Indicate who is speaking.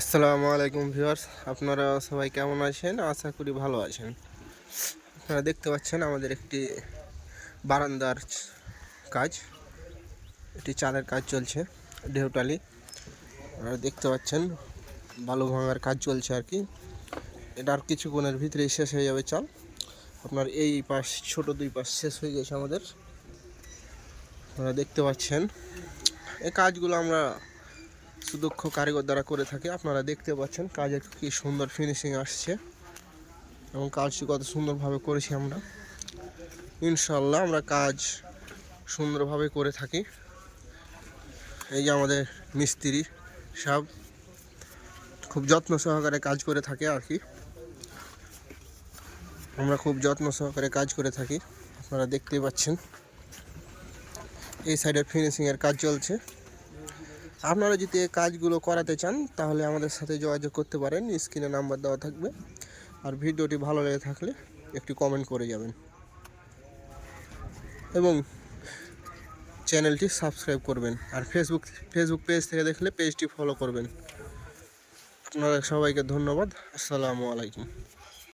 Speaker 1: আসসালামু আলাইকুম ভিউয়ার্স, আপনারা সবাই কেমন আছেন? আশা করি ভালো আছেন। আপনারা দেখতে পাচ্ছেন আমাদের একটি বারান্দার কাজ, একটি চালের কাজ চলছে, ঢেউটালি। আপনারা দেখতে পাচ্ছেন বালু ভাঙার কাজ চলছে আর কি। এটা আর কিছুক্ষণের ভিতরেই শেষ হয়ে যাবে চাল। আপনার এই পাশ ছোট দুই পাশ শেষ হয়ে গেছে আমাদের। আপনারা দেখতে পাচ্ছেন এই কাজগুলো আমরা সুদক্ষ কারিগর দ্বারা করে থাকি। আপনারা দেখতে পাচ্ছেন কাজের কি সুন্দর ফিনিশিং আসছে এবং কাজটি কত সুন্দরভাবে করেছি আমরা। ইনশাল্লাহ আমরা কাজ সুন্দরভাবে করে থাকি। এই যে আমাদের মিস্ত্রি সব খুব যত্ন সহকারে কাজ করে থাকে আর কি। আমরা খুব যত্ন সহকারে কাজ করে থাকি। আপনারা দেখতেই পাচ্ছেন এই সাইডের ফিনিশিংয়ের কাজ চলছে। আপনারা যদি এই কাজগুলো করাতে চান তাহলে আমাদের সাথে যোগাযোগ করতে পারেন, স্ক্রিনে নাম্বার দেওয়া থাকবে। আর ভিডিওটি ভালো লেগে থাকলে একটি কমেন্ট করে যাবেন এবং চ্যানেলটি সাবস্ক্রাইব করবেন। আর ফেসবুক পেজ থেকে দেখলে পেজটি ফলো করবেন। আপনারা সবাইকে ধন্যবাদ। আসসালামু আলাইকুম।